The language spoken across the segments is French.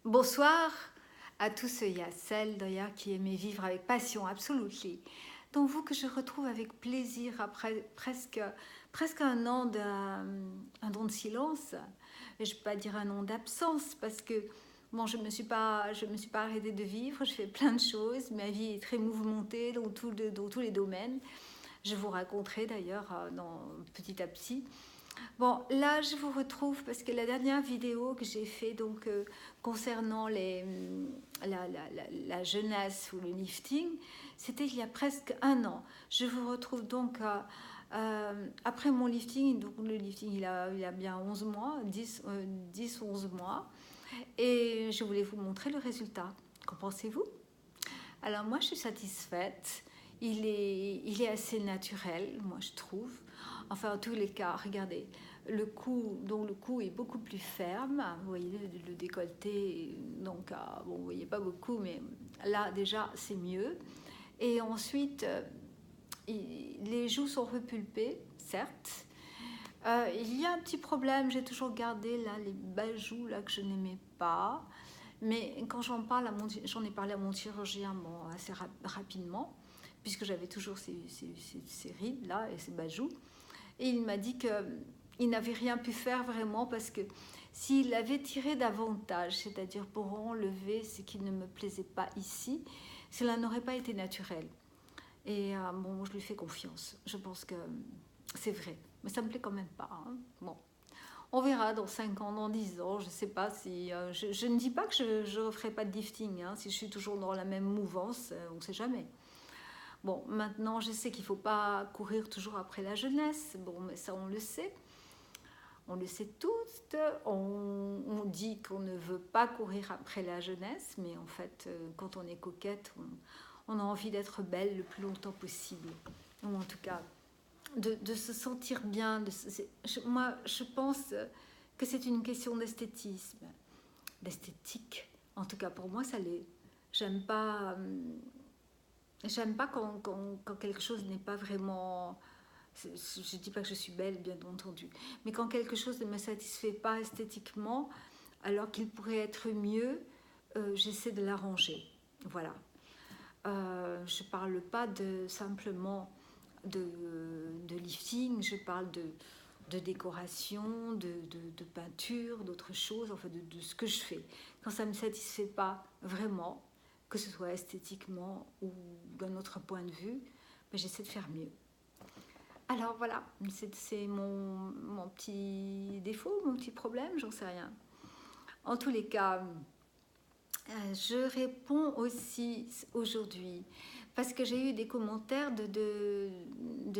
Bonsoir à tous ceux et à celles d'ailleurs qui aimaient vivre avec passion, absolument. Donc vous que je retrouve avec plaisir après presque un an un don de silence. Et je ne peux pas dire un an d'absence parce que bon, je me suis pas arrêtée de vivre, je fais plein de choses, ma vie est très mouvementée dans tous les domaines. Je vous raconterai d'ailleurs petit à petit. Bon, là, je vous retrouve parce que la dernière vidéo que j'ai fait concernant la jeunesse ou le lifting, c'était il y a presque un an. Je vous retrouve donc après mon lifting. Donc le lifting, il a bien 11 mois, 11 mois. Et je voulais vous montrer le résultat. Qu'en pensez-vous? Alors moi, je suis satisfaite. Il est assez naturel, moi, je trouve. Enfin, en tous les cas, regardez, le cou est beaucoup plus ferme. Vous voyez le décolleté, donc bon, vous voyez pas beaucoup, mais là déjà c'est mieux. Et ensuite, les joues sont repulpées, certes. Il y a un petit problème, j'ai toujours gardé là les bas joues là que je n'aimais pas. Mais quand j'en ai parlé à mon chirurgien bon, assez rapidement, puisque j'avais toujours ces rides là et ces bajoux. Et il m'a dit qu'il n'avait rien pu faire vraiment parce que s'il avait tiré davantage, c'est-à-dire pour enlever ce qui ne me plaisait pas ici, cela n'aurait pas été naturel. Et bon, je lui fais confiance. Je pense que c'est vrai. Mais ça me plaît quand même pas. Hein. Bon. On verra dans 5 ans, dans 10 ans, je ne sais pas si... je ne dis pas que je ne referai pas de lifting, hein, si je suis toujours dans la même mouvance, on ne sait jamais. Bon, maintenant, je sais qu'il ne faut pas courir toujours après la jeunesse. Bon, mais ça, on le sait. On le sait tous. On dit qu'on ne veut pas courir après la jeunesse, mais en fait, quand on est coquette, on a envie d'être belle le plus longtemps possible. Ou en tout cas, de se sentir bien. Moi, je pense que c'est une question d'esthétisme, d'esthétique. En tout cas, pour moi, ça l'est. J'aime pas... J'aime pas quand quelque chose n'est pas vraiment... Je ne dis pas que je suis belle, bien entendu, mais quand quelque chose ne me satisfait pas esthétiquement, alors qu'il pourrait être mieux, j'essaie de l'arranger. Voilà. Je ne parle pas simplement de lifting, je parle de décoration, de peinture, d'autres choses, enfin de ce que je fais. Quand ça ne me satisfait pas vraiment, que ce soit esthétiquement ou d'un autre point de vue, ben j'essaie de faire mieux. Alors voilà, c'est mon petit défaut, mon petit problème, j'en sais rien. En tous les cas, je réponds aussi aujourd'hui parce que j'ai eu des commentaires de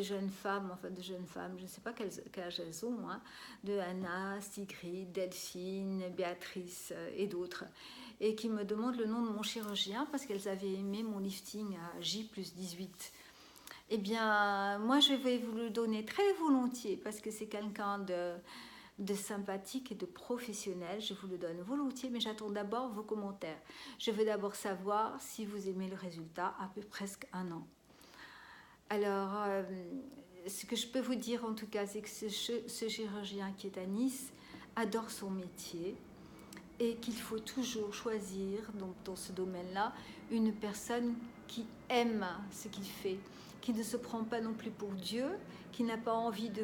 jeunes femmes, je ne sais pas quel âge elles ont, hein, de Anna, Sigrid, Delphine, Béatrice et d'autres, et qui me demandent le nom de mon chirurgien parce qu'elles avaient aimé mon lifting à J+18. Eh bien, moi, je vais vous le donner très volontiers parce que c'est quelqu'un de sympathique et de professionnel. Je vous le donne volontiers, mais j'attends d'abord vos commentaires. Je veux d'abord savoir si vous aimez le résultat après presque un an. Alors, ce que je peux vous dire en tout cas, c'est que ce chirurgien qui est à Nice adore son métier et qu'il faut toujours choisir donc, dans ce domaine-là une personne qui aime ce qu'il fait, qui ne se prend pas non plus pour Dieu, qui n'a pas envie de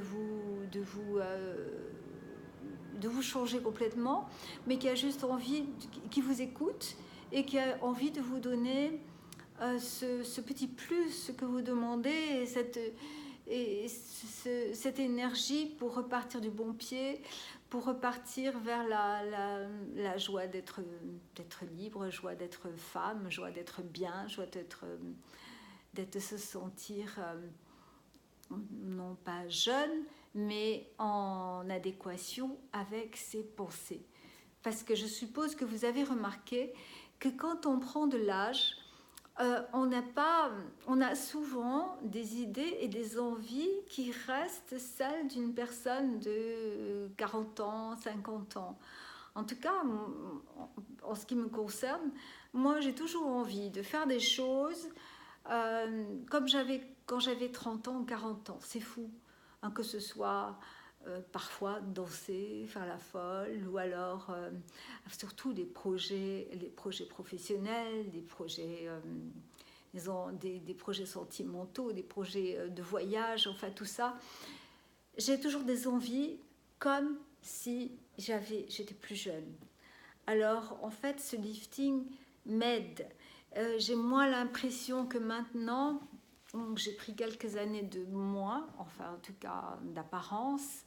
vous changer complètement, mais qui a juste envie, qui vous écoute et qui a envie de vous donner ce petit plus que vous demandez cette énergie pour repartir du bon pied, pour repartir vers la joie d'être libre, joie d'être femme, joie d'être bien, joie d'être se sentir non pas jeune, mais en adéquation avec ses pensées. Parce que je suppose que vous avez remarqué que quand on prend de l'âge, on a souvent des idées et des envies qui restent celles d'une personne de 40 ans, 50 ans. En tout cas, en ce qui me concerne, moi j'ai toujours envie de faire des choses comme quand j'avais 30 ans ou 40 ans. C'est fou, hein, que ce soit parfois danser, faire la folle, ou alors surtout des projets professionnels, des projets, disons, des projets sentimentaux, des projets de voyage, enfin tout ça. J'ai toujours des envies comme si j'étais plus jeune. Alors en fait, ce lifting m'aide. J'ai moins l'impression que maintenant, donc j'ai pris quelques années de moins, enfin en tout cas d'apparence.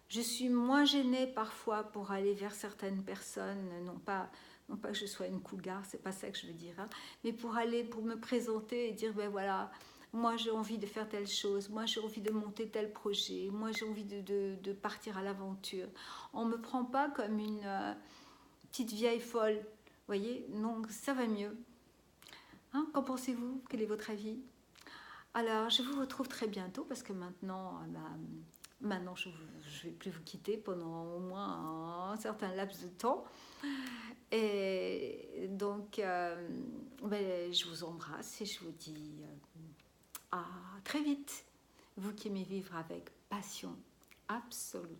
Je suis moins gênée parfois pour aller vers certaines personnes, non pas que je sois une cougar, c'est pas ça que je veux dire, hein, mais pour me présenter et dire, ben voilà, moi j'ai envie de faire telle chose, moi j'ai envie de monter tel projet, moi j'ai envie de partir à l'aventure. On me prend pas comme une petite vieille folle, vous voyez, donc ça va mieux. Hein, qu'en pensez-vous? Quel est votre avis? Alors, je vous retrouve très bientôt parce que maintenant, maintenant je ne vais plus vous quitter pendant au moins un certain laps de temps. Et donc, ben, je vous embrasse et je vous dis à très vite. Vous qui aimez vivre avec passion, absolument.